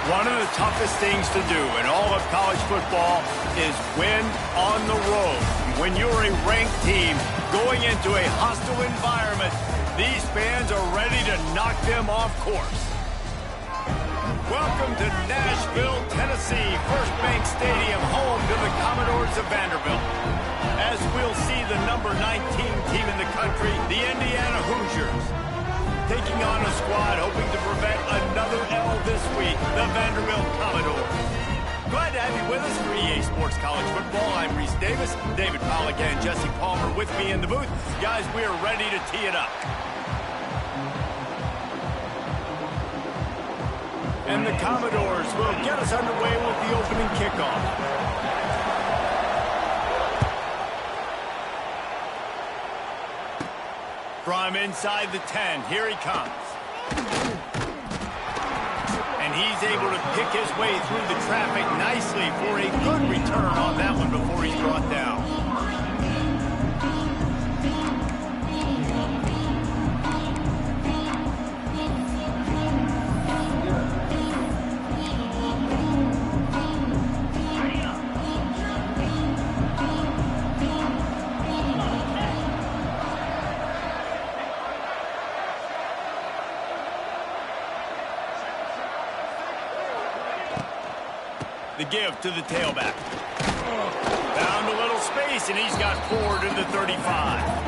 One of the toughest things to do in all of college football is win on the road. When you're a ranked team going into a hostile environment, these fans are ready to knock them off course. Welcome to Nashville, Tennessee, First Bank Stadium, home to the Commodores of Vanderbilt. As we'll see the number 19 team in the country, the Indiana Hoosiers, taking on a squad hoping to prevent another L this week, the Vanderbilt Commodores. Glad to have you with us for EA Sports College Football. I'm Reese Davis, David Pollack and Jesse Palmer with me in the booth. Guys, we are ready to tee it up. And the Commodores will get us underway with the opening kickoff. From inside the 10, here he comes. And he's able to pick his way through the traffic nicely for a good return on that one before he's brought down. The give to the tailback. Found a little space, and he's got forward to the 35.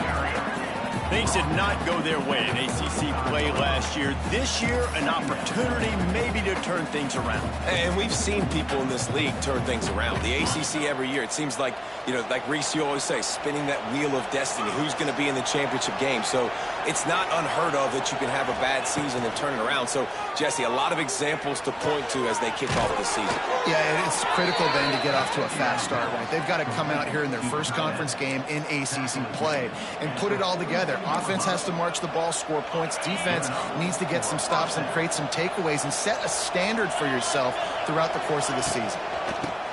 Things did not go their way in ACC play last year. This year, an opportunity maybe to turn things around. And we've seen people in this league turn things around. The ACC every year, it seems like, you know, like Reese, you always say, spinning that wheel of destiny. Who's going to be in the championship game? So it's not unheard of that you can have a bad season and turn it around. So, Jesse, a lot of examples to point to as they kick off this season. Yeah, and it's critical then to get off to a fast start, right? They've got to come out here in their first conference game in ACC play and put it all together. Offense has to march the ball, score points. Defense needs to get some stops and create some takeaways and set a standard for yourself throughout the course of the season.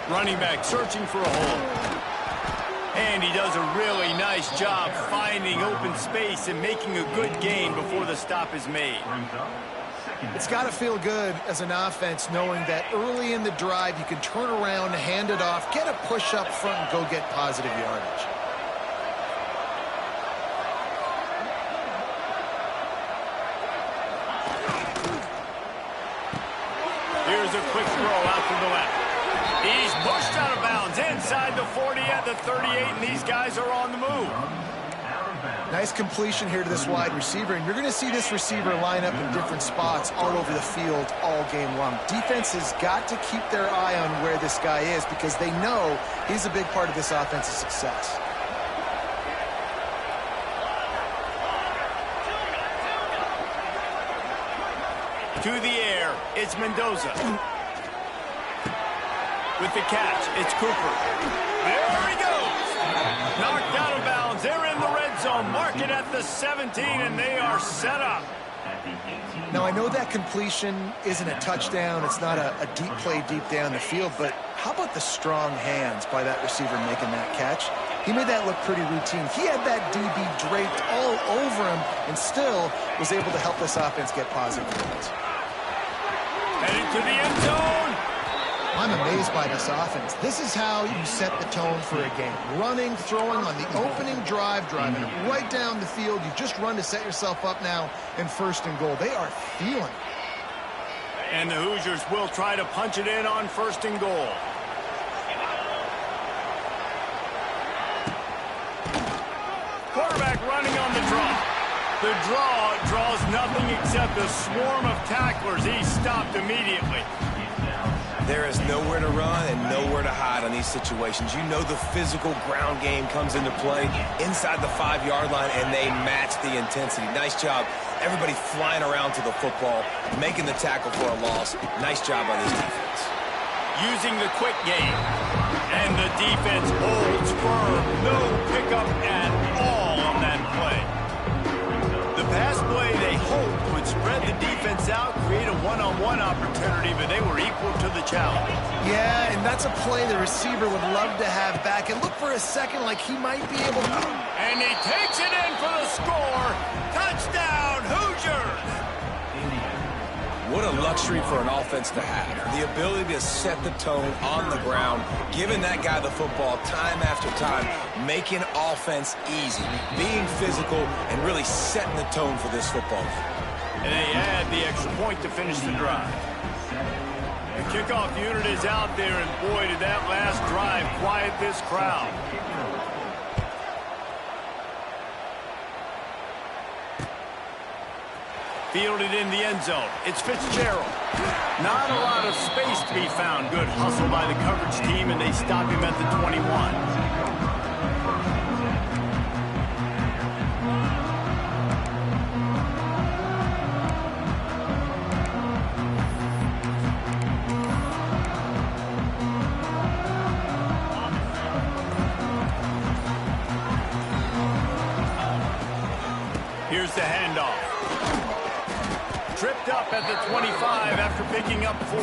Running back searching for a hole. And he does a really nice job finding open space and making a good gain before the stop is made. It's got to feel good as an offense knowing that early in the drive you can turn around, hand it off, get a push up front, and go get positive yardage. Here's a quick throw out to the left. He's pushed out of bounds inside the 40 at the 38, and these guys are on the move. Nice completion here to this wide receiver, and you're going to see this receiver line up in different spots all over the field all game long. Defense has got to keep their eye on where this guy is because they know he's a big part of this offense's success. To the air, it's Mendoza. With the catch, it's Cooper. There he goes. Knocked out of bounds. They're in the red zone. Mark it at the 17, and they are set up. Now, I know that completion isn't a touchdown. It's not a deep play deep down the field, but how about the strong hands by that receiver making that catch? He made that look pretty routine. He had that DB draped all over him and still was able to help this offense get positive points. Headed to the end zone. I'm amazed by this offense. This is how you set the tone for a game. Running, throwing on the opening drive, driving it right down the field. You just run to set yourself up now in first and goal. They are feeling it. And the Hoosiers will try to punch it in on first and goal. Quarterback running on the draw. The draw draws nothing except a swarm of tacklers. He's stopped immediately. There is nowhere to run and nowhere to hide on these situations. You know the physical ground game comes into play inside the 5-yard line, and they match the intensity. Nice job. Everybody flying around to the football, making the tackle for a loss. Nice job by this defense. Using the quick game. And the defense holds firm. No pickup at all on that play. The pass play they hoped would spread the defense out, create a one-on-one opportunity, but they were equal to the challenge. Yeah, and that's a play the receiver would love to have back. And look for a second like he might be able to. And he takes it in for the score. Touchdown, Hoosiers! What a luxury for an offense to have. The ability to set the tone on the ground, giving that guy the football time after time, making offense easy, being physical, and really setting the tone for this football game. And they add the extra point to finish the drive. The kickoff unit is out there, and boy, did that last drive quiet this crowd. Fielded in the end zone. It's Fitzgerald. Not a lot of space to be found. Good hustle by the coverage team, and they stop him at the 21. Here's the handoff. Tripped up at the 25 after picking up 4.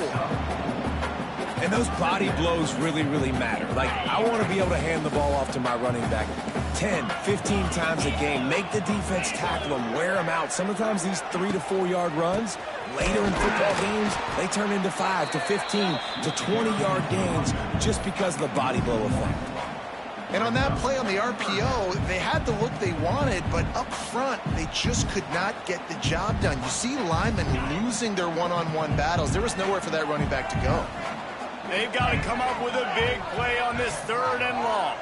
And those body blows really, really matter. Like, I want to be able to hand the ball off to my running back 10, 15 times a game. Make the defense tackle them, wear them out. Sometimes these 3 to 4 yard runs, later in football games, they turn into 5 to 15 to 20 yard gains just because of the body blow effect. And on that play on the RPO, they had the look they wanted, but up front, they just could not get the job done. You see linemen losing their one-on-one battles. There was nowhere for that running back to go. They've got to come up with a big play on this 3rd and long.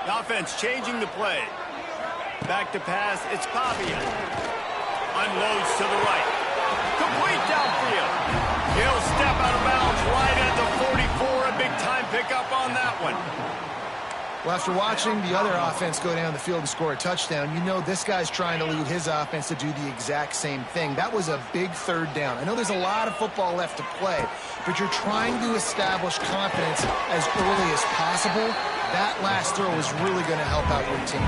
The offense changing the play. Back to pass, it's Pavia. Unloads to the right. Complete downfield. He'll step out of bounds right at the 44. A big-time pickup on that one. Well, after watching the other offense go down the field and score a touchdown, you know this guy's trying to lead his offense to do the exact same thing. That was a big 3rd down. I know there's a lot of football left to play, but you're trying to establish confidence as early as possible. That last throw is really going to help out your team.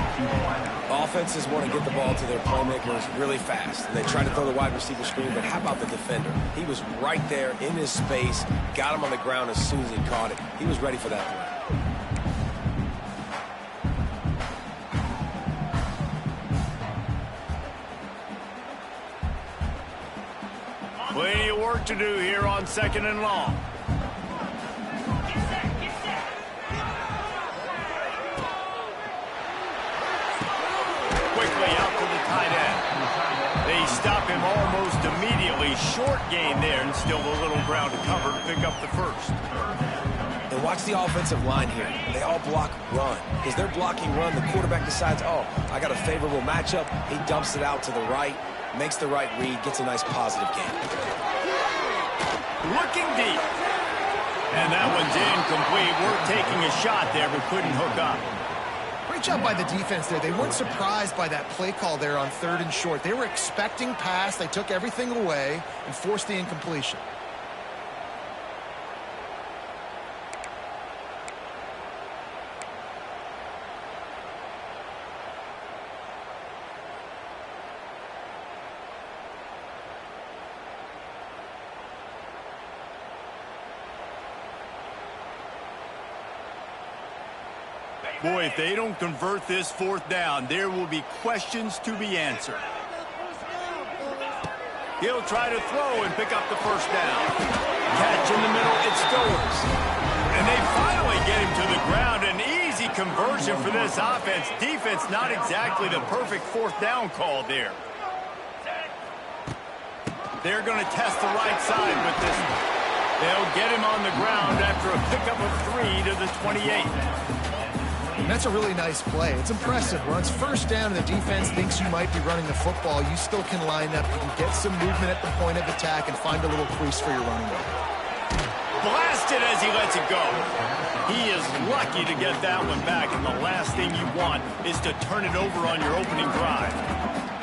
Offenses want to get the ball to their playmakers really fast. And they try to throw the wide receiver screen, but how about the defender? He was right there in his space, got him on the ground as soon as he caught it. He was ready for that play. Plenty of work to do here on 2nd and long. Quickly out to the tight end. They stop him almost immediately. Short gain there, and still a little ground to cover to pick up the 1st. And watch the offensive line here. They all block run. Because they're blocking run, the quarterback decides, oh, I got a favorable matchup. He dumps it out to the right, makes the right read, gets a nice positive gain. Looking deep. And that one's incomplete. We're taking a shot there, but couldn't hook up. Great job by the defense there. They weren't surprised by that play call there on 3rd and short. They were expecting pass. They took everything away and forced the incompletion. Boy, if they don't convert this 4th down, there will be questions to be answered. He'll try to throw and pick up the 1st down. Catch in the middle, it's Stowers. And they finally get him to the ground. An easy conversion for this offense. Defense, not exactly the perfect 4th down call there. They're going to test the right side with this one. They'll get him on the ground after a pickup of 3 to the 28. And that's a really nice play. It's impressive. When it's 1st down and the defense thinks you might be running the football, you still can line up. You can get some movement at the point of attack and find a little crease for your running back. Blasted as he lets it go. He is lucky to get that one back, and the last thing you want is to turn it over on your opening drive.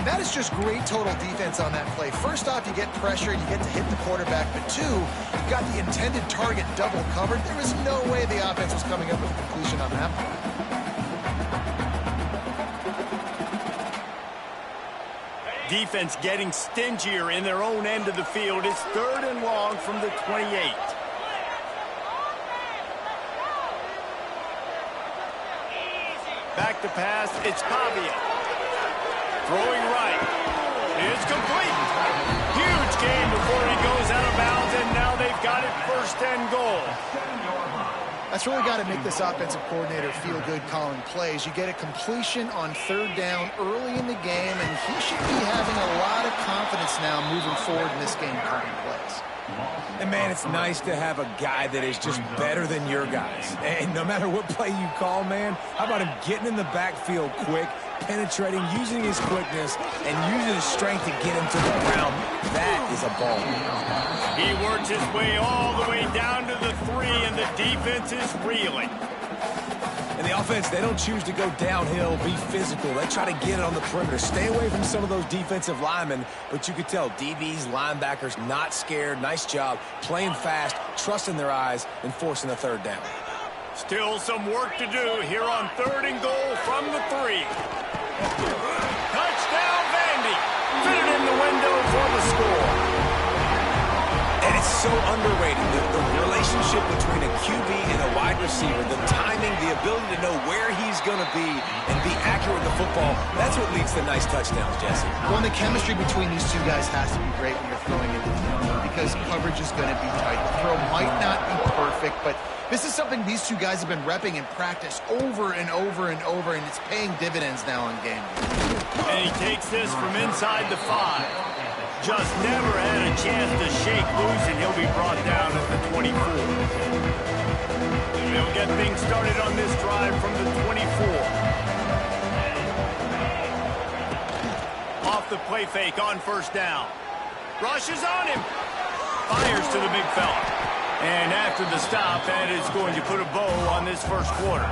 That is just great total defense on that play. First off, you get pressure, you get to hit the quarterback, but 2, you've got the intended target double covered. There was no way the offense was coming up with a completion on that play. Defense getting stingier in their own end of the field. It's 3rd and long from the 28. Back to pass, it's Pavia. Throwing right. It's complete. Huge gain before he goes out of bounds, and now they've got it 1st and goal. That's really got to make this offensive coordinator feel good calling plays. You get a completion on 3rd down early in the game, and he should be having a lot of confidence now moving forward in this game calling plays. And, man, it's nice to have a guy that is just better than your guys. And no matter what play you call, man, how about him getting in the backfield quick, penetrating, using his quickness, and using his strength to get him to the ground. That is a ball. He works his way all the way down to the 3, and the defense is reeling. And the offense, they don't choose to go downhill, be physical. They try to get it on the perimeter. Stay away from some of those defensive linemen, but you could tell DBs, linebackers, not scared. Nice job playing fast, trusting their eyes, and forcing the 3rd down. Still some work to do here on 3rd and goal from the 3. Touchdown, Vandy. Fit it in the window for the score. And it's so underrated, the relationship between a QB and a wide receiver, the timing, the ability to know where he's going to be and be accurate with the football, that's what leads to nice touchdowns, Jesse. Well, and the chemistry between these two guys has to be great when you're throwing into the end zone because coverage is going to be tight. The throw might not be perfect, but this is something these two guys have been repping in practice over and over and over, and it's paying dividends now on game day. And he takes this from inside the 5. Just never had a chance to shake loose, and he'll be brought down at the 24. They'll get things started on this drive from the 24. Off the play fake on 1st down. Rushes on him. Fires to the big fella. And after the stop, that is going to put a bow on this 1st quarter.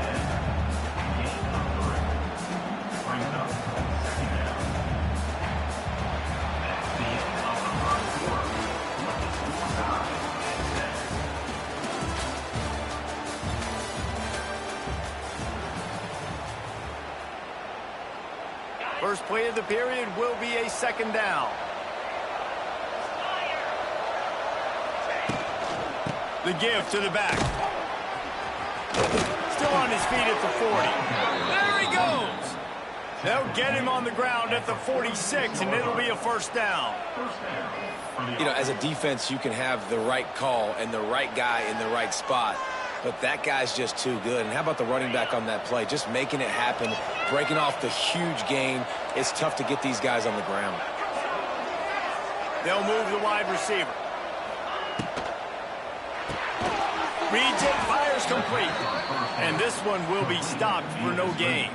First play of the period will be a 2nd down. The give to the back. Still on his feet at the 40. There he goes. They'll get him on the ground at the 46, and it'll be a 1st down. You know, as a defense, you can have the right call and the right guy in the right spot. But that guy's just too good. And how about the running back on that play? Just making it happen, breaking off the huge gain. It's tough to get these guys on the ground. They'll move the wide receiver. Reads it, fires complete. And this one will be stopped for no gain.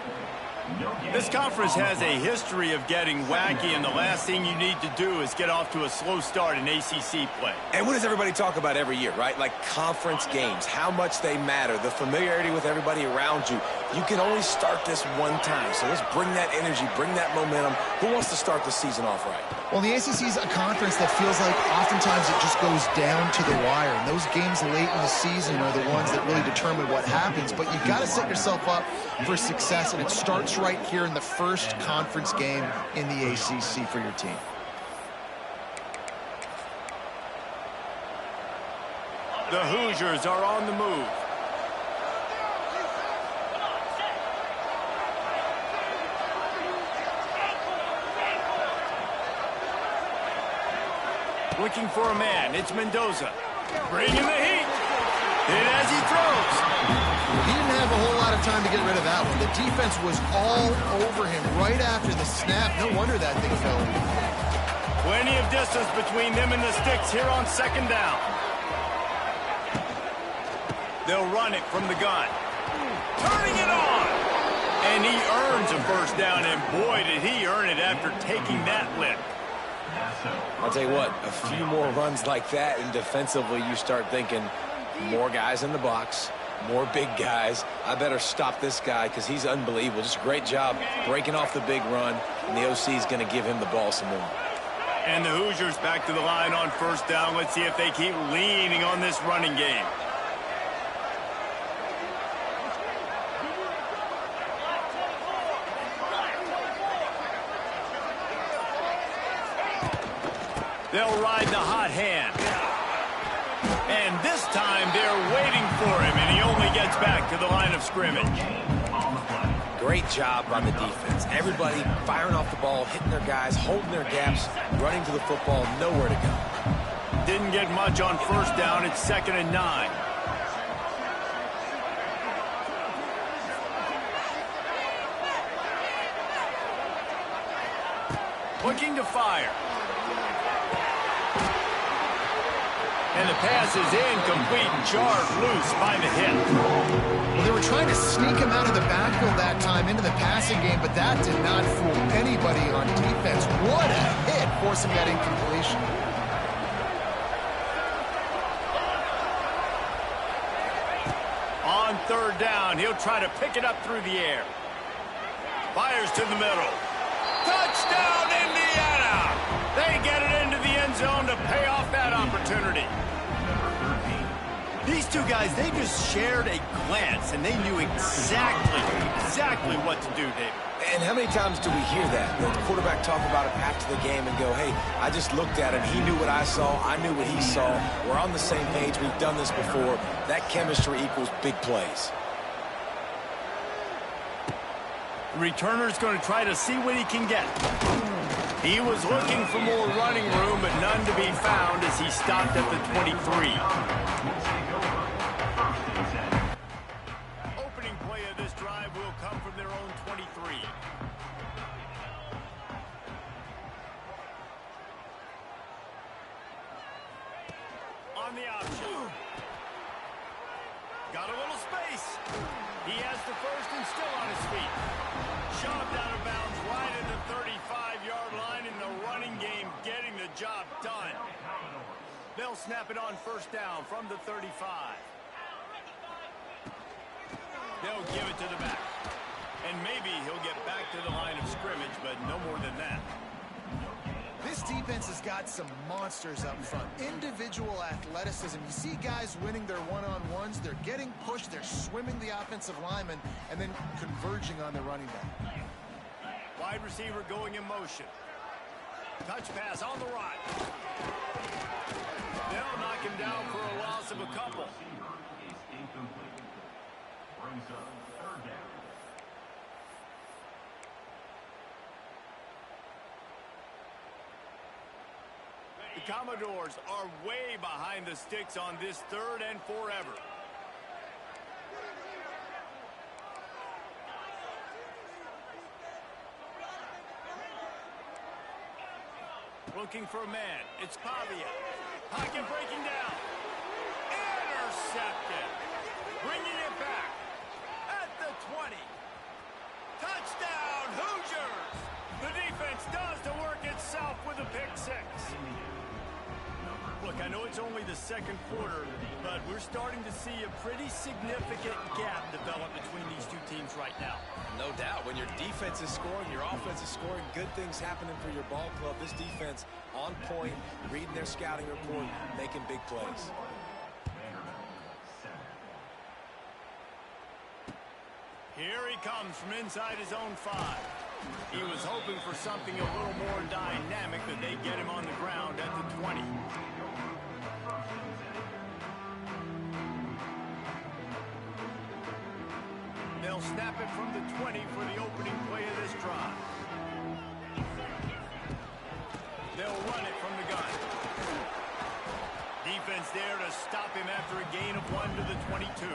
This conference has a history of getting wacky, and the last thing you need to do is get off to a slow start in ACC play. And what does everybody talk about every year, right? Like conference games, how much they matter, the familiarity with everybody around you. You can only start this one time, so let's bring that energy, bring that momentum. Who wants to start the season off right? Well, the ACC is a conference that feels like oftentimes it just goes down to the wire. And those games late in the season are the ones that really determine what happens. But you've got to set yourself up for success, and it starts right here in the first conference game in the ACC for your team. The Hoosiers are on the move. Looking for a man. It's Mendoza. Bringing the heat. Hit as he throws. He didn't have a whole lot of time to get rid of that one. The defense was all over him right after the snap. No wonder that thing fell. Plenty of distance between them and the sticks here on 2nd down. They'll run it from the gun. Turning it on. And he earns a 1st down, and boy, did he earn it after taking that lick. I'll tell you what, a few more runs like that, and defensively you start thinking, more guys in the box, more big guys. I better stop this guy because he's unbelievable. Just a great job breaking off the big run, and the OC is going to give him the ball some more. And the Hoosiers back to the line on 1st down. Let's see if they keep leaning on this running game. They'll ride the hot hand. And this time they're waiting for him, and he only gets back to the line of scrimmage. Great job on the defense. Everybody firing off the ball, hitting their guys, holding their gaps, running to the football, nowhere to go. Didn't get much on first down. It's 2nd and 9. Looking to fire. And the pass is incomplete, jarred loose by the hit. Well, they were trying to sneak him out of the backfield that time into the passing game, but that did not fool anybody on defense. What a hit, forcing that incompletion. On 3rd down, he'll try to pick it up through the air. Fires to the middle. Touchdown, Indiana! They get it into the end zone to pay off that opportunity. These two guys, they just shared a glance, and they knew exactly what to do, David. And how many times do we hear that? The quarterback talk about it after the game and go, hey, I just looked at him. He knew what I saw. I knew what he saw. We're on the same page. We've done this before. That chemistry equals big plays. The returner's going to try to see what he can get. He was looking for more running room, but none to be found as he stopped at the 23. Opening play of this drive will come from their own 23. On the option. Got a little space. He has the first and still on his feet. Shoved out of bounds right at the 35-yard line in the running game, getting the job done. They'll snap it on 1st down from the 35. They'll give it to the back. And maybe he'll get back to the line of scrimmage, but no more than that. This defense has got some monsters up front. Individual athleticism. You see guys winning their one-on-ones. They're getting pushed. They're swimming the offensive lineman and then converging on the running back. Wide receiver going in motion. Touch pass on the right. They'll knock him down for a loss of a couple. The Commodores are way behind the sticks on this 3rd and forever. Looking for a man. It's Pavia. Pocket breaking down. Intercepted. Bringing it back. At the 20. Touchdown, Hoosiers! The defense does the work itself with a pick 6. Look, I know it's only the 2nd quarter, but we're starting to see a pretty significant gap develop between these two teams right now. No doubt. When your defense is scoring, your offense is scoring, good things happening for your ball club. This defense on point, reading their scouting report, making big plays. Here he comes from inside his own 5. He was hoping for something a little more dynamic, but they get him on the ground at the 20. They'll snap it from the 20 for the opening play of this drive. They'll run it from the gun. Defense there to stop him after a gain of 1 to the 22.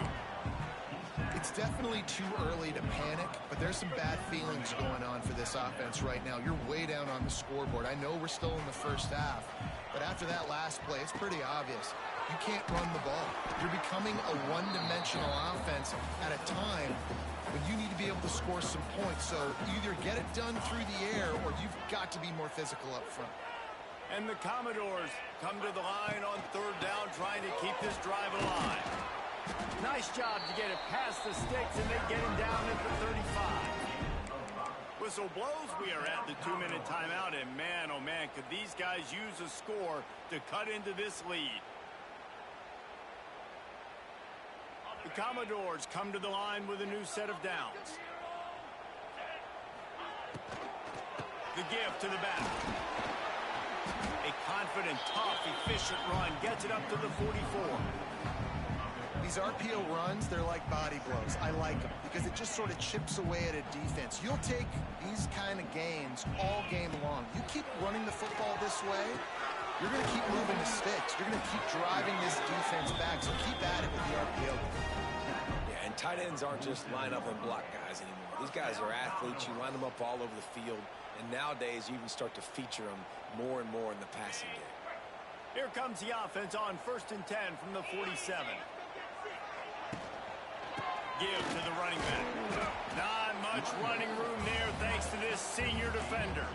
It's definitely too early to panic, but there's some bad feelings going on for this offense right now. You're way down on the scoreboard. I know we're still in the 1st half, but after that last play, it's pretty obvious. You can't run the ball. You're becoming a one-dimensional offense at a time when you need to be able to score some points. So either get it done through the air or you've got to be more physical up front. And the Commodores come to the line on 3rd down, trying to keep this drive alive. Nice job to get it past the sticks, and they get him down at the 35. Whistle blows. We are at the 2-minute timeout, and man, oh man, could these guys use a score to cut into this lead. The Commodores come to the line with a new set of downs. The give to the back. A confident, tough, efficient run gets it up to the 44. these RPO runs, they're like body blows. I like them because it just sort of chips away at a defense. You'll take these kind of gains all game long. You keep running the football this way, you're going to keep moving the sticks. You're going to keep driving this defense back, so keep at it with the RPO. Yeah, and tight ends aren't just line up and block guys anymore. These guys are athletes. You line them up all over the field, and nowadays you even start to feature them more and more in the passing game. Here comes the offense on 1st and 10 from the 47. Give to the running back. Not much running room there thanks to this senior defender.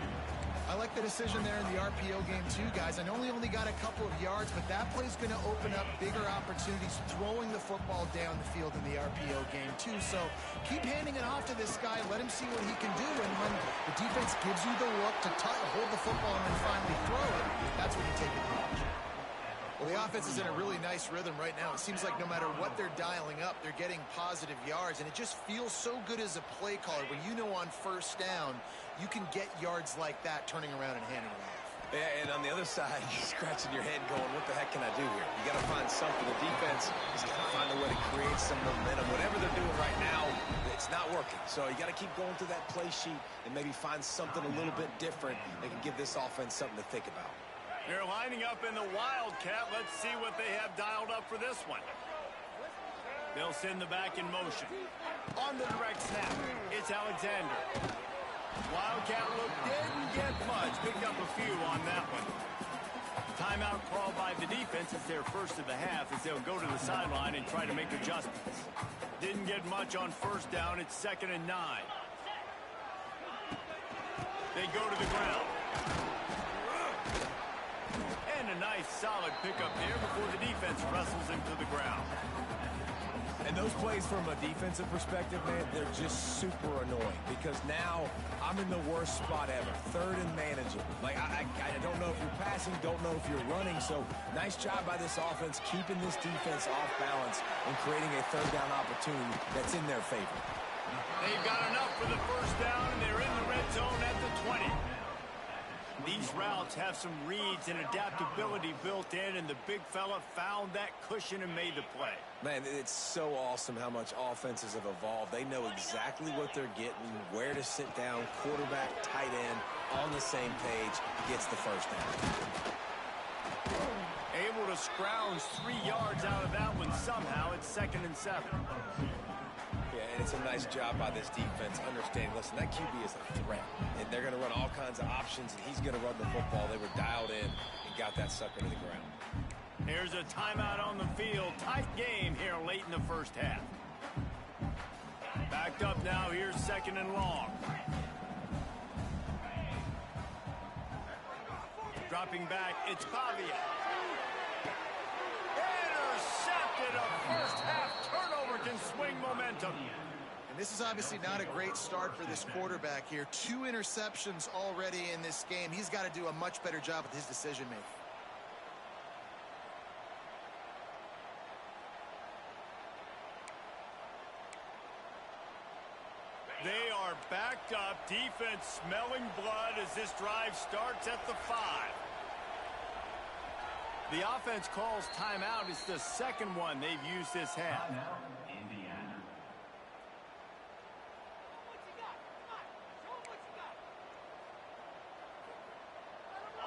I like the decision there in the RPO game too, guys. I know he only got a couple of yards, but that play's going to open up bigger opportunities throwing the football down the field in the RPO game too. So keep handing it off to this guy. Let him see what he can do. And when the defense gives you the look to hold the football and then finally throw it, that's when you take advantage. Well, the offense is in a really nice rhythm right now. It seems like no matter what they're dialing up, they're getting positive yards, and it just feels so good as a play caller when you know on 1st down you can get yards like that turning around and handing it off. Yeah, and on the other side, you're scratching your head going, what the heck can I do here? You got to find something. The defense has got to find a way to create some momentum. Whatever they're doing right now, it's not working. So you got to keep going through that play sheet and maybe find something a little bit different that can give this offense something to think about. They're lining up in the Wildcat. Let's see what they have dialed up for this one. They'll send the back in motion. On the direct snap, it's Alexander. Wildcat look didn't get much. Picked up a few on that one. Timeout called by the defense. It's their first of the half as they'll go to the sideline and try to make adjustments. Didn't get much on 1st down. It's 2nd and 9. They go to the ground. And a nice solid pickup there before the defense wrestles him to the ground. And those plays from a defensive perspective, man, they're just super annoying because now I'm in the worst spot ever. 3rd and manageable. Like, I don't know if you're passing, don't know if you're running. So nice job by this offense keeping this defense off balance and creating a 3rd down opportunity that's in their favor. They've got enough for the 1st down, and they're in the red zone at the 20. These routes have some reads and adaptability built in, and the big fella found that cushion and made the play. Man, it's so awesome how much offenses have evolved. They know exactly what they're getting, where to sit down, quarterback, tight end, on the same page. He gets the 1st down. Able to scrounge 3 yards out of that one somehow. It's 2nd and 7. Yeah, and it's a nice job by this defense understanding, listen, that QB is a threat, and they're going to run all kinds of options, and he's going to run the football. They were dialed in and got that sucker to the ground. Here's a timeout on the field. Tight game here late in the 1st half. Backed up now. Here's 2nd and long. Dropping back, it's Pavia. Intercepted. A 1st half turnover can swing momentum. And this is obviously not a great start for this quarterback here. 2 interceptions already in this game. He's got to do a much better job with his decision-making. They are backed up. Defense smelling blood as this drive starts at the 5. The offense calls timeout. It's the 2nd one they've used this half.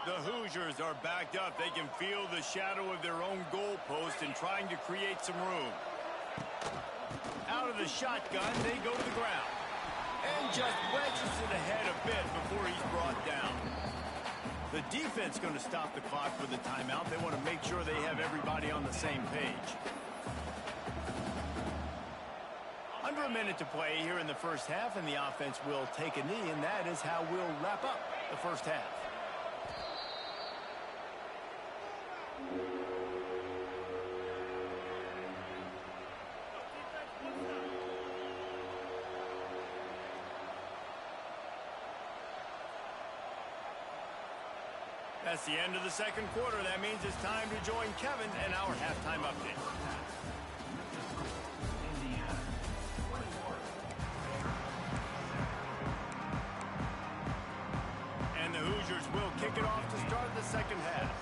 The Hoosiers are backed up. They can feel the shadow of their own goalpost and trying to create some room. Out of the shotgun, they go to the ground. And just wedges it ahead a bit before he's brought down. The defense going to stop the clock with the timeout. They want to make sure they have everybody on the same page. Under a minute to play here in the 1st half, and the offense will take a knee, and that is how we'll wrap up the 1st half. That's the end of the 2nd quarter. That means it's time to join Kevin and our halftime update. And the Hoosiers will kick it off to start the 2nd half.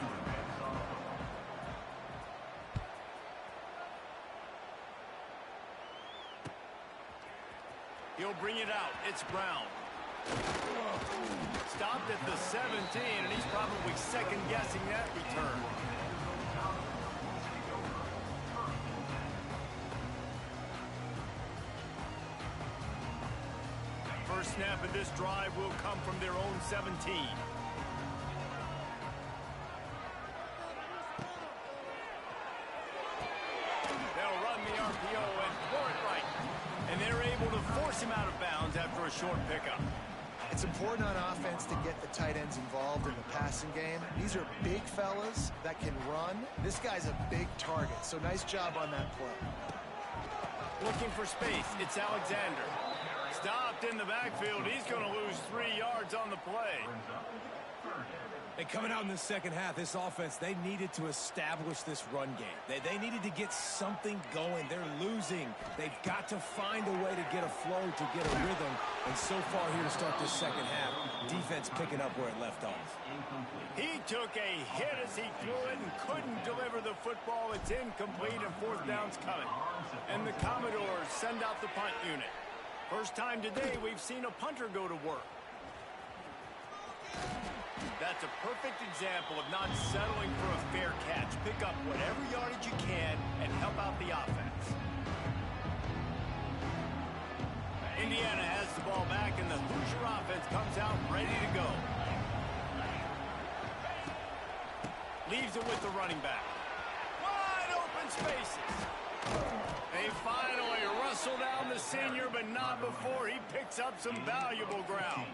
He'll bring it out. It's Brown. Stopped at the 17, and he's probably second-guessing that return. First snap of this drive will come from their own 17. They'll run the RPO and throw it right. And they're able to force him out of bounds after a short pickup. It's important on offense to get the tight ends involved in the passing game. These are big fellas that can run. This guy's a big target, so nice job on that play. Looking for space, it's Alexander. Stopped in the backfield. He's going to lose 3 yards on the play. And coming out in the second half, this offense, they needed to establish this run game. They needed to get something going. They're losing. They've got to find a way to get a flow, to get a rhythm. And so far here to start this second half, defense picking up where it left off. He took a hit as he threw it and couldn't deliver the football. It's incomplete and fourth down's coming. And the Commodores send out the punt unit. First time today we've seen a punter go to work. That's a perfect example of not settling for a fair catch. Pick up whatever yardage you can and help out the offense. Indiana has the ball back, and the Hoosier offense comes out ready to go. Leaves it with the running back. Wide open spaces. They finally rustle down the senior, but not before he picks up some valuable ground.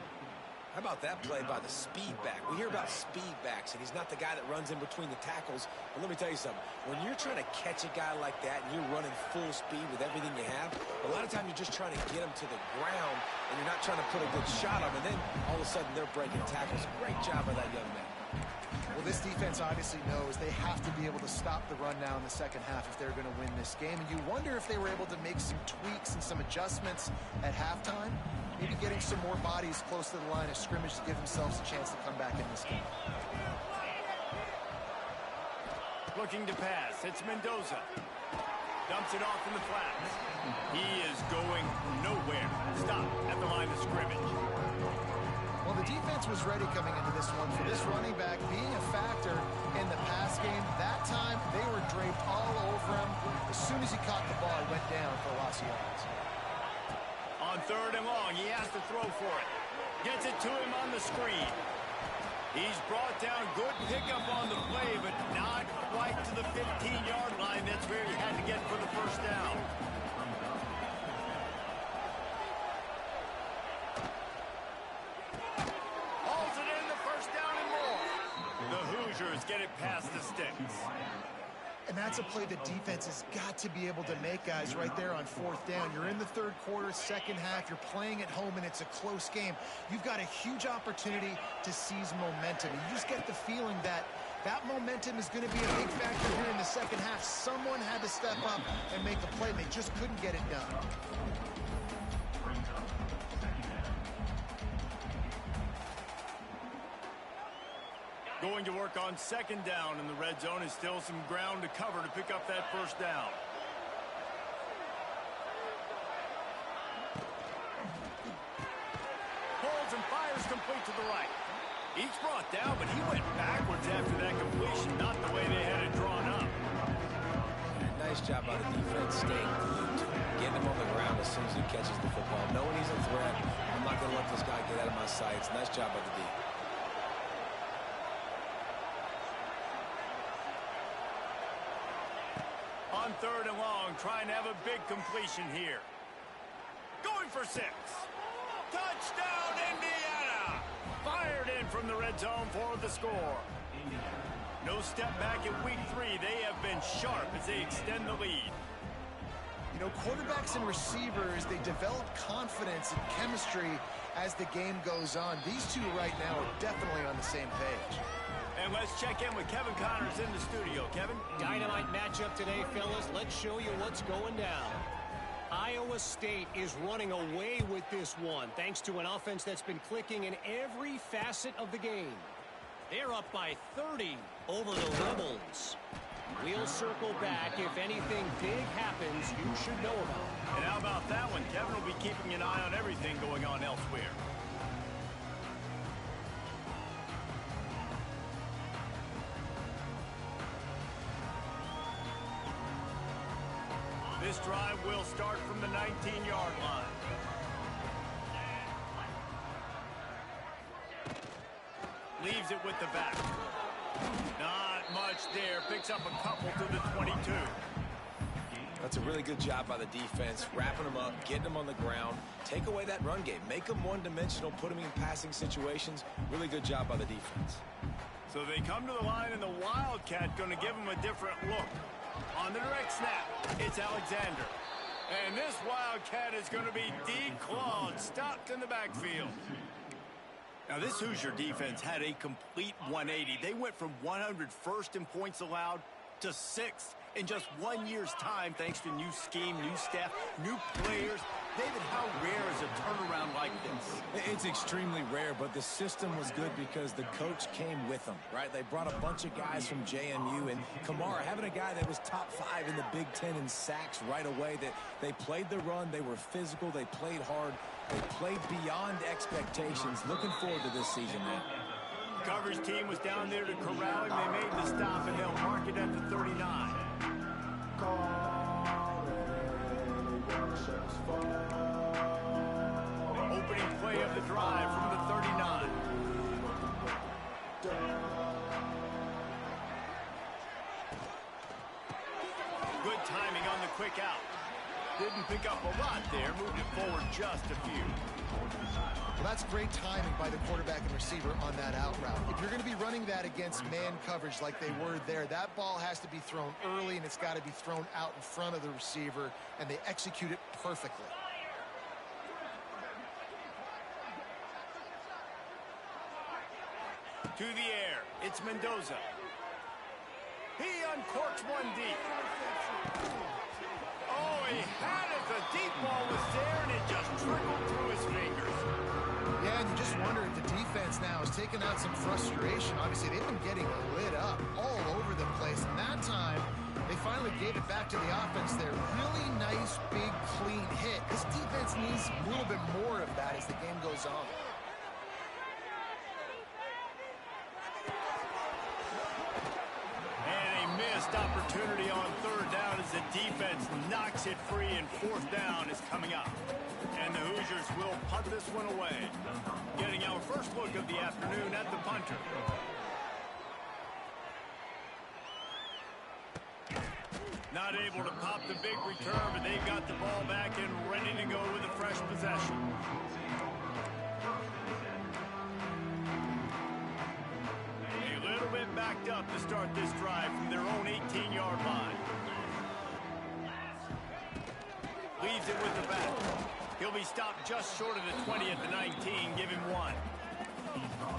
How about that play by the speed back? We hear about speed backs, and he's not the guy that runs in between the tackles. But let me tell you something. When you're trying to catch a guy like that and you're running full speed with everything you have, a lot of times you're just trying to get him to the ground, and you're not trying to put a good shot on him, and then all of a sudden they're breaking tackles. Great job by that young man. Well, this defense obviously knows they have to be able to stop the run now in the second half if they're going to win this game. And you wonder if they were able to make some tweaks and some adjustments at halftime, maybe getting some more bodies close to the line of scrimmage to give themselves a chance to come back in this game. Looking to pass. It's Mendoza. Dumps it off in the flats. He is going nowhere. Stop at the line of scrimmage. Well, the defense was ready coming into this one for this running back being a factor in the pass game. That time, they were draped all over him. As soon as he caught the ball, he went down for loss of yards. On third and long, he has to throw for it. Gets it to him on the screen. He's brought down. Good pickup on the play, but not quite to the 15-yard line. That's where he had to get for the first down. Get it past the sticks. And that's a play the defense has got to be able to make, guys, right there on fourth down. You're in the third quarter, second half. You're playing at home, and it's a close game. You've got a huge opportunity to seize momentum. You just get the feeling that that momentum is going to be a big factor here in the second half. Someone had to step up and make a play, and they just couldn't get it done. Going to work on second down in the red zone. Is still some ground to cover to pick up that first down. Pulls and fires complete to the right. He's brought down, but he went backwards after that completion, not the way they had it drawn up. Nice job by the defense staying glued to him. Getting him on the ground as soon as he catches the football. Knowing he's a threat, I'm not going to let this guy get out of my sights. Nice job by the D. On third and long, trying to have a big completion here. Going for 6. Touchdown, Indiana! Fired in from the red zone for the score. No step back in week 3. They have been sharp as they extend the lead. You know, quarterbacks and receivers, they develop confidence and chemistry as the game goes on. These two right now are definitely on the same page. And let's check in with Kevin Connors in the studio. Kevin? Dynamite matchup today, fellas. Let's show you what's going down. Iowa State is running away with this one, thanks to an offense that's been clicking in every facet of the game. They're up by 30 over the Rebels. We'll circle back. If anything big happens, you should know about it. And how about that one? Kevin will be keeping an eye on everything going on elsewhere. This drive will start from the 19-yard line. Leaves it with the back. Not much there. Picks up a couple to the 22. That's a really good job by the defense, wrapping them up, getting them on the ground, take away that run game, make them one-dimensional, put them in passing situations. Really good job by the defense. So they come to the line, and the Wildcat going to give them a different look. On the direct snap, it's Alexander. And this Wildcat is going to be declawed, stopped in the backfield. Now, this Hoosier defense had a complete 180. They went from 101st in points allowed to 6th in just 1 year's time, thanks to new scheme, new staff, new players. David, how rare is a turnaround like this? It's extremely rare, but the system was good because the coach came with them, right? They brought a bunch of guys from JMU, and Kamara, having a guy that was top 5 in the Big Ten in sacks right away, that they played the run, they were physical, they played hard, they played beyond expectations. Looking forward to this season, man. Coverage team was down there to corral him. They made the stop, and they'll mark it at the 39. Opening play of the drive from the 39. Good timing on the quick out. Didn't pick up a lot there, moved it forward just a few. Well, that's great timing by the quarterback and receiver on that out route. If you're going to be running that against man coverage like they were there, that ball has to be thrown early, and it's got to be thrown out in front of the receiver, and they execute it perfectly. To the air, it's Mendoza. He uncorks one deep. Oh, he had it. The deep ball was there, and it just trickled through his fingers. Yeah, and you just wonder if the defense now has taken out some frustration. Obviously, they've been getting lit up all over the place. And that time, they finally gave it back to the offense there. Really nice, big, clean hit. This defense needs a little bit more of that as the game goes on. Missed opportunity on third down as the defense knocks it free, and fourth down is coming up. And the Hoosiers will punt this one away. Getting our first look of the afternoon at the punter. Not able to pop the big return, but they've got the ball back and ready to go with a fresh possession. Bit backed up to start this drive from their own 18-yard line. Leaves it with the back. He'll be stopped just short of the 20 at the 19. Give him 1.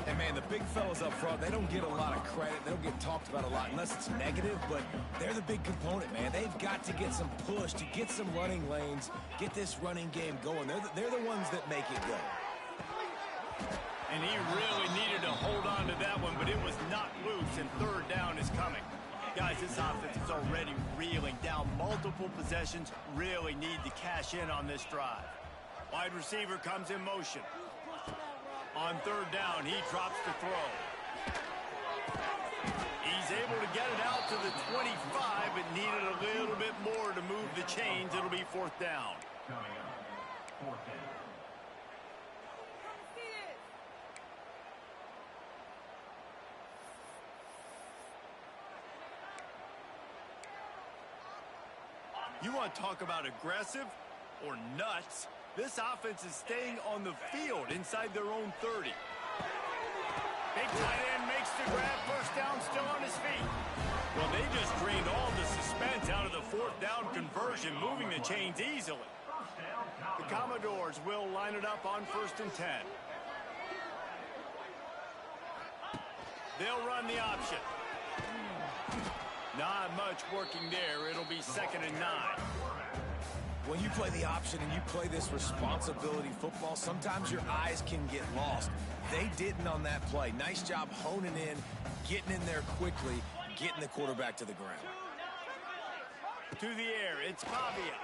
And, man, the big fellas up front, they don't get a lot of credit. They don't get talked about a lot unless it's negative, but they're the big component, man. They've got to get some push, to get some running lanes, get this running game going. They're the ones that make it go. And he really needed to hold on to that one, but it was not loose, and third down is coming. Guys, this offense is already reeling down multiple possessions. Really need to cash in on this drive. Wide receiver comes in motion. On third down, he drops to throw. He's able to get it out to the 25, but needed a little bit more to move the chains. It'll be fourth down. Fourth down. You want to talk about aggressive or nuts? This offense is staying on the field inside their own 30. Big tight end makes the grab. First down, still on his feet. Well, they just drained all the suspense out of the fourth down conversion, moving the chains easily. The Commodores will line it up on 1st and 10. They'll run the option. Not much working there. It'll be 2nd and 9. When you play the option and you play this responsibility football, sometimes your eyes can get lost. They didn't on that play. Nice job honing in, getting in there quickly, getting the quarterback to the ground. through the air. It's Pavia.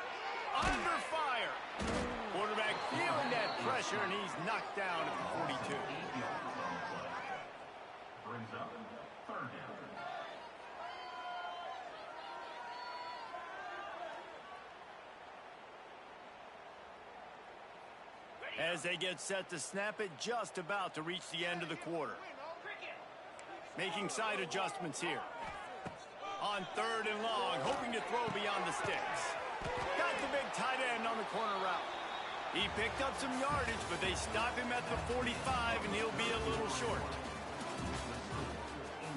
Under fire. Quarterback feeling that pressure, and he's knocked down at the 42. Brings up third down. As they get set to snap it, just about to reach the end of the quarter. Making side adjustments here. On third and long, hoping to throw beyond the sticks. Got the big tight end on the corner route. He picked up some yardage, but they stop him at the 45, and he'll be a little short.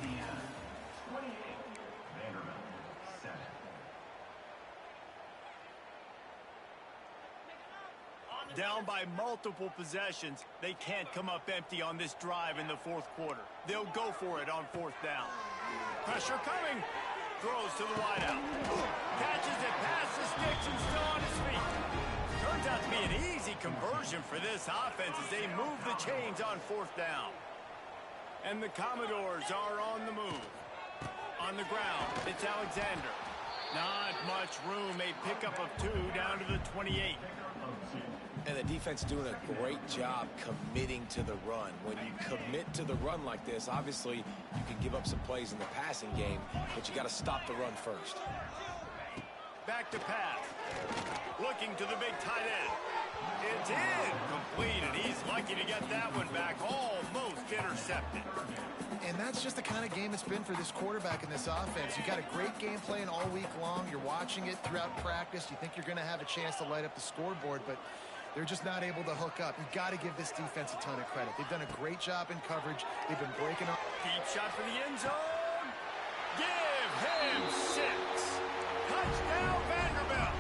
Indiana, 28. Vanderbilt, 7. Down by multiple possessions, they can't come up empty on this drive in the fourth quarter. They'll go for it on fourth down. Pressure coming. Throws to the wideout. Catches it past the sticks and still on his feet. Turns out to be an easy conversion for this offense as they move the chains on fourth down. And the Commodores are on the move. On the ground, it's Alexander. Not much room. A pickup of 2 down to the 28. And the defense doing a great job committing to the run. When you commit to the run like this, obviously you can give up some plays in the passing game, but you got to stop the run first. Back to pass. Looking to the big tight end. It's incomplete, and he's lucky to get that one back. Almost intercepted. And that's just the kind of game it's been for this quarterback in this offense. You got a great game plan all week long. You're watching it throughout practice. You think you're going to have a chance to light up the scoreboard, but they're just not able to hook up. You got to give this defense a ton of credit. They've done a great job in coverage. They've been breaking up. Deep shot for the end zone. Give him 6. Touchdown, Vanderbilt.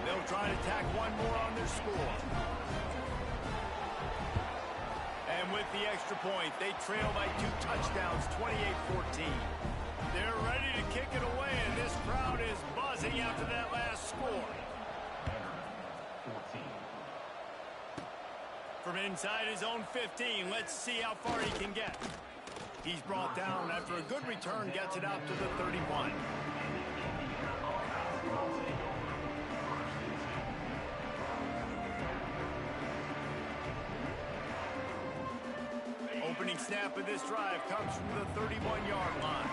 They'll try to tack one more on their score. And with the extra point, they trail by 2 touchdowns, 28-14. They're ready to kick it away, and this crowd is buzzing after that last score. 14. From inside his own 15, let's see how far he can get. He's brought down after a good return, gets it out to the 31. Opening snap of this drive comes from the 31-yard line.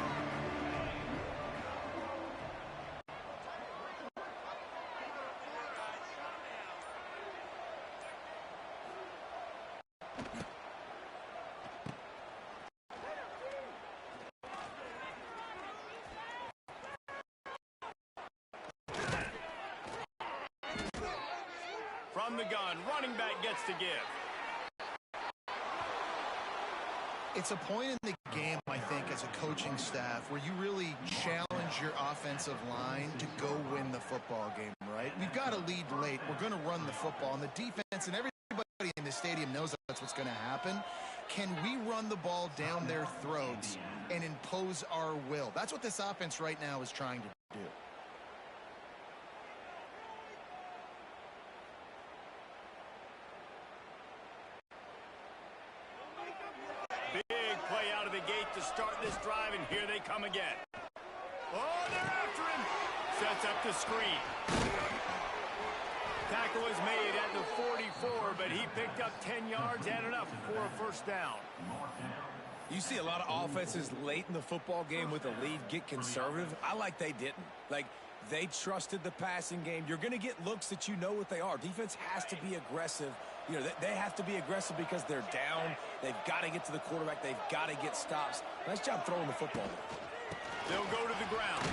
From the gun, running back gets to give. It's a point in the game, I think, as a coaching staff where you really challenge your offensive line to go win the football game, right? We've got to lead late. We're going to run the football, and the defense and everybody in the stadium knows that's what's going to happen. Can we run the ball down their throats and impose our will? That's what this offense right now is trying to do. To start this drive, and here they come again. Oh, they're after him. Sets up the screen. Tackle was made at the 44, but he picked up 10 yards and enough for a first down. You see a lot of offenses late in the football game with a lead get conservative. I like they didn't. Like, they trusted the passing game. You're going to get looks that you know what they are. Defense has to be aggressive. You know, they have to be aggressive because they're down. They've got to get to the quarterback. They've got to get stops. Nice job throwing the football. They'll go to the ground.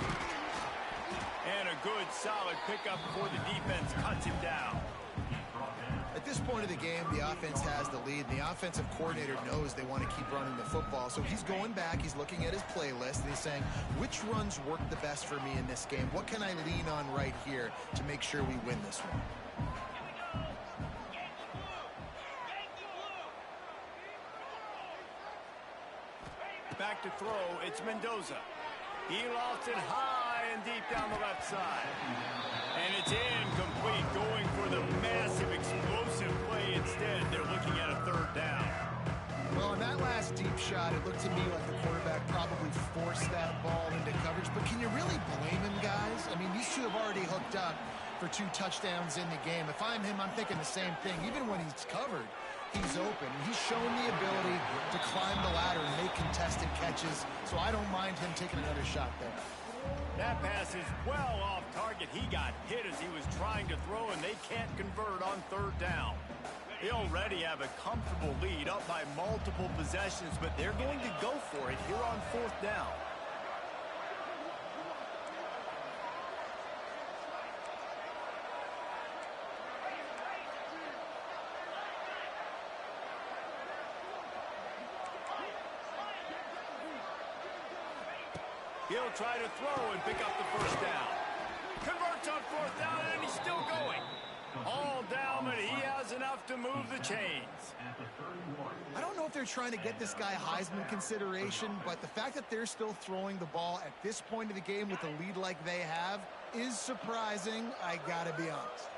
And a good, solid pickup before the defense cuts him down. At this point of the game, the offense has the lead. The offensive coordinator knows they want to keep running the football. So he's going back. He's looking at his playlist, and he's saying, which runs work the best for me in this game? What can I lean on right here to make sure we win this one? Back to throw, it's Mendoza. He lofts it high and deep down the left side. And it's incomplete, going for the massive explosive play instead. They're looking at a third down. Well, on that last deep shot, it looked to me like the quarterback probably forced that ball into coverage. But can you really blame him, guys? I mean, these two have already hooked up for 2 touchdowns in the game. If I'm him, I'm thinking the same thing. Even when he's covered, he's open. And he's shown the ability to climb the ladder and make contested catches. So I don't mind him taking another shot there. That pass is well off target. He got hit as he was trying to throw, and they can't convert on 3rd down. They already have a comfortable lead up by multiple possessions, but they're going to go for it here on 4th down. He'll try to throw and pick up the 1st down. Converts on 4th down, and he's still going. All down, but he has enough to move the chains. I don't know if they're trying to get this guy Heisman consideration, but the fact that they're still throwing the ball at this point of the game with a lead like they have is surprising, I gotta be honest.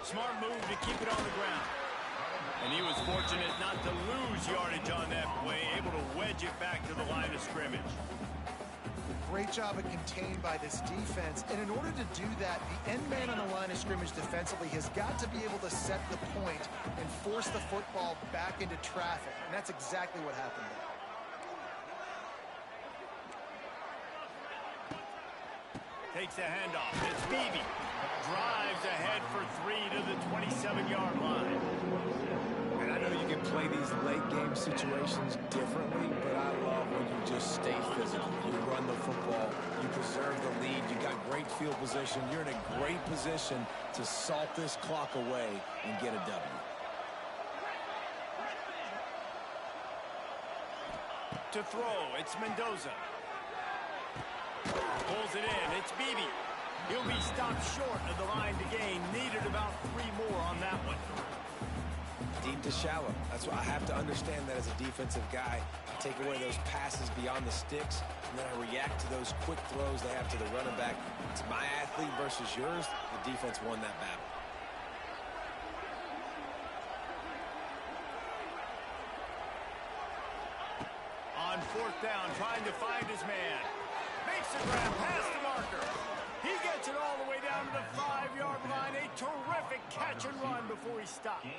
Smart move to keep it on the ground. And he was fortunate not to lose yardage on that play, able to wedge it back to the line of scrimmage. Great job of contained by this defense. And in order to do that, the end man on the line of scrimmage defensively has got to be able to set the point and force the football back into traffic. And that's exactly what happened there. Takes the handoff. It's Beebe. Drives ahead for 3 to the 27-yard line. And I know you can play these late-game situations differently, but I love when you just stay physical. You run the football. You preserve the lead. You got great field position. You're in a great position to salt this clock away and get a W. To throw, it's Mendoza. Pulls it in. It's Beebe. He'll be stopped short of the line to gain. Needed about 3 more on that one. Deep to shallow. That's why I have to understand that as a defensive guy. I take away those passes beyond the sticks, and then I react to those quick throws they have to the running back. It's my athlete versus yours. The defense won that battle. On 4th down, trying to find his man. Makes the grab past the marker. He gets it all the way down to the 5-yard line. A terrific catch and run before he stopped.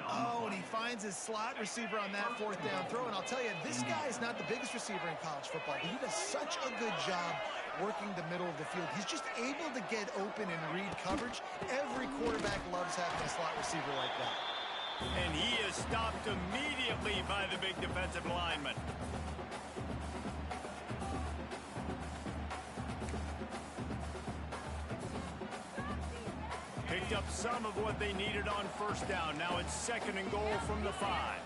Oh, and he finds his slot receiver on that 4th down throw. And I'll tell you, this guy is not the biggest receiver in college football, but he does such a good job working the middle of the field. He's just able to get open and read coverage. Every quarterback loves having a slot receiver like that. And he is stopped immediately by the big defensive lineman. Picked up some of what they needed on 1st down. Now it's 2nd and goal from the 5.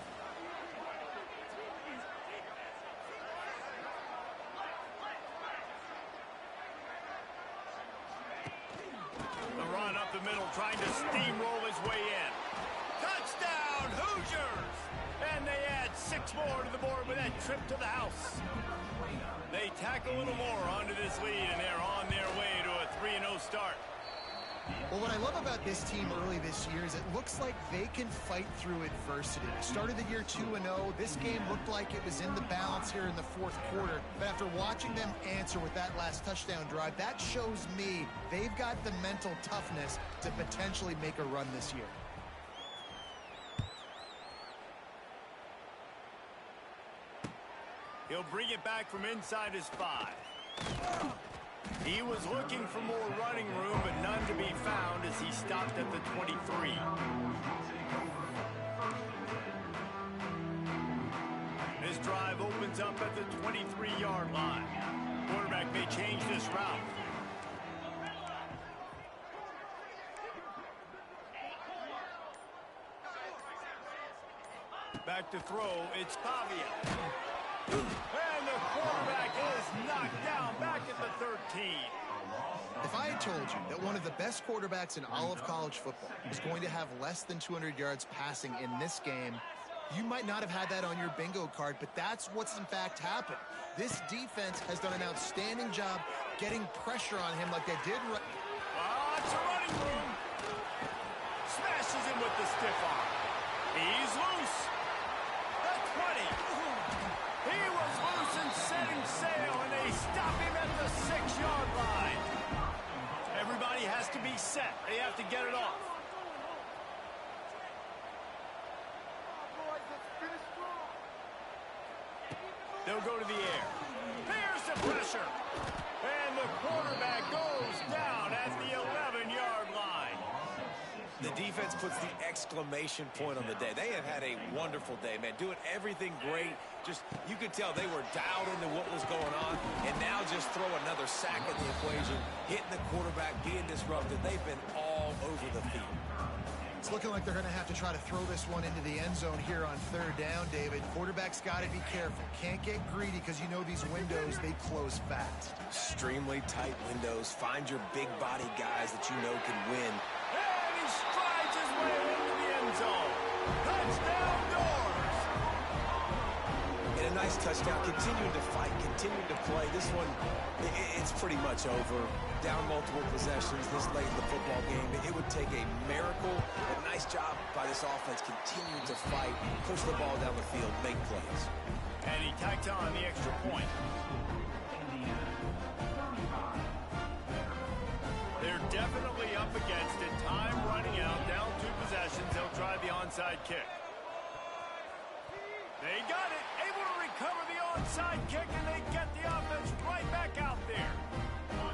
The run up the middle, trying to steamroll his way in. Touchdown, Hoosiers! And they add 6 more to the board with that trip to the house. They tack a little more onto this lead, and they're on their way to a 3-0 start. Well, what I love about this team early this year is it looks like they can fight through adversity. Started the year 2-0. This game looked like it was in the balance here in the 4th quarter. But after watching them answer with that last touchdown drive, that shows me they've got the mental toughness to potentially make a run this year. He'll bring it back from inside his 5. He was looking for more running room, but none to be found as he stopped at the 23. This drive opens up at the 23-yard line. Quarterback may change this route. Back to throw, it's Pavia. And the quarterback is knocked down back at the 13. If I had told you that one of the best quarterbacks in all of college football was going to have less than 200 yards passing in this game, You might not have had that on your bingo card, but that's what's in fact happened. This defense has done an outstanding job getting pressure on him like they did. It's a running room. Smashes him with the stiff arm. He's loose. At 20. He was loose and setting sail, and they stop him at the 6-yard line. Everybody has to be set. They have to get it off. They'll go to the air. Here's the pressure. And the quarterback goes down at the 11-yard line. The defense puts the exclamation point on the day. They have had a wonderful day, man. Doing everything great. Just, you could tell they were dialed into what was going on. And now just throw another sack in the equation. Hitting the quarterback, being disrupted. They've been all over the field. It's looking like they're going to have to try to throw this one into the end zone here on 3rd down, David. Quarterback's got to be careful. Can't get greedy because you know these windows, they close fast. Extremely tight windows. Find your big body guys that you know can win. And he strides his way into the end zone. Touchdown, Doors! And a nice touchdown. Continuing to fight, continuing to play. This one, it's pretty much over. Down multiple possessions this late in the football game. It would take a miracle. A nice job by this offense continuing to fight, push the ball down the field, make plays. And he tacked on the extra point. They're definitely up against it. Time running out. Down 2 possessions. They'll try the onside kick. They got it. Able to recover the onside kick, and they get the offense right back out there.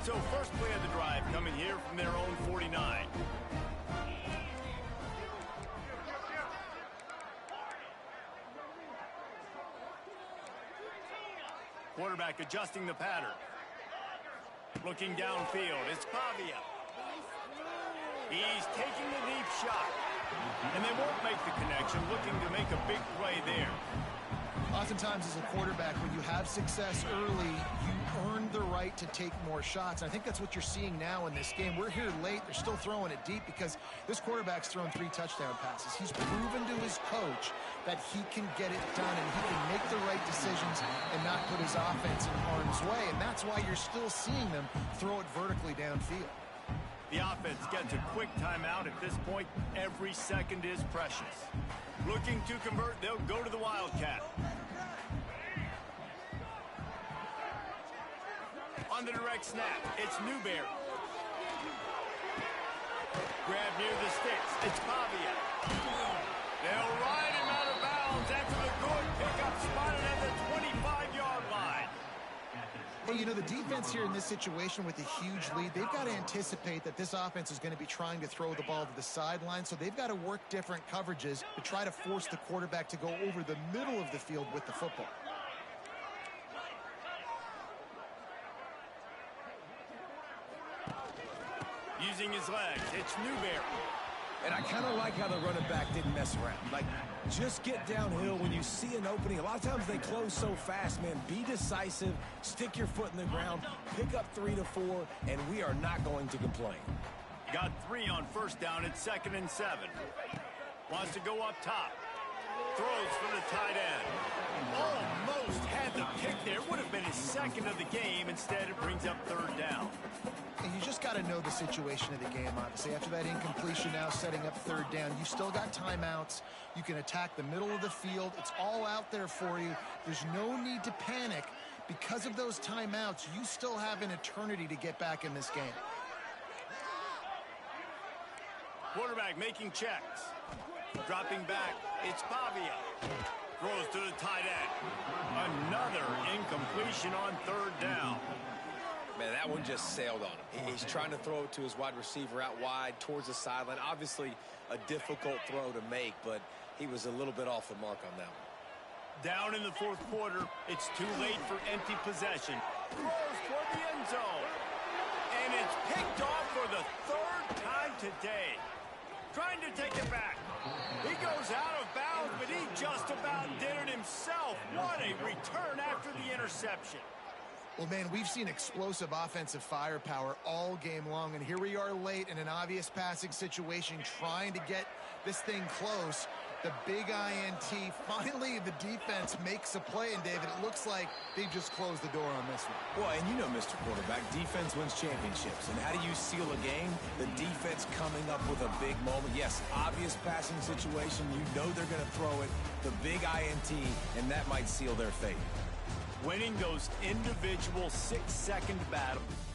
So first play of the drive coming here from their own 49. Quarterback adjusting the pattern. Looking downfield, it's Pavia. He's taking the deep shot. And they won't make the connection, looking to make a big play there. Oftentimes as a quarterback, when you have success early, you earn the right to take more shots. I think that's what you're seeing now in this game. We're here late. They're still throwing it deep because this quarterback's thrown 3 touchdown passes. He's proven to his coach that he can get it done and he can make the right decisions and not put his offense in harm's way. And that's why you're still seeing them throw it vertically downfield. The offense gets a quick timeout. At this point, every second is precious. Looking to convert, they'll go to the Wildcat. On the direct snap, it's Newberry. Grab near the sticks, it's Pavia. They'll ride him out of bounds after the good pickup spotted at the 25-yard line. Hey, you know, the defense here in this situation with a huge lead, they've got to anticipate that this offense is going to be trying to throw the ball to the sideline, so they've got to work different coverages to try to force the quarterback to go over the middle of the field with the football. Using his legs, it's Newberry. And I kind of like how the running back didn't mess around. Like, just get downhill when you see an opening. A lot of times they close so fast, man. Be decisive, stick your foot in the ground, pick up 3 to 4, and we are not going to complain. Got 3 on first down. It's 2nd and 7. Wants to go up top. Throws for the tight end. Almost had the pick there. Would have been his 2nd of the game. Instead, it brings up 3rd down. And you just got to know the situation of the game, obviously. After that incompletion, now setting up 3rd down. You still got timeouts. You can attack the middle of the field. It's all out there for you. There's no need to panic. Because of those timeouts, you still have an eternity to get back in this game. Quarterback making checks. Dropping back, it's Pavia. Throws to the tight end. Another incompletion on 3rd down. Man, that one just sailed on him. He's trying to throw it to his wide receiver out wide towards the sideline. Obviously, a difficult throw to make, but he was a little bit off the mark on that one. Down in the 4th quarter, it's too late for empty possession. Throws toward the end zone. And it's picked off for the 3rd time today. Trying to take it back. He goes out of bounds, but he just about did it himself. What a return after the interception. Well, man, we've seen explosive offensive firepower all game long, and here we are late in an obvious passing situation trying to get this thing close. The big INT. Finally, the defense makes a play, and David, it looks like they just closed the door on this one. Well, and you know, Mr. Quarterback, defense wins championships. And how do you seal a game? The defense coming up with a big moment. Yes, obvious passing situation. You know they're going to throw it. The big INT, and that might seal their fate. Winning those individual 6-second battles.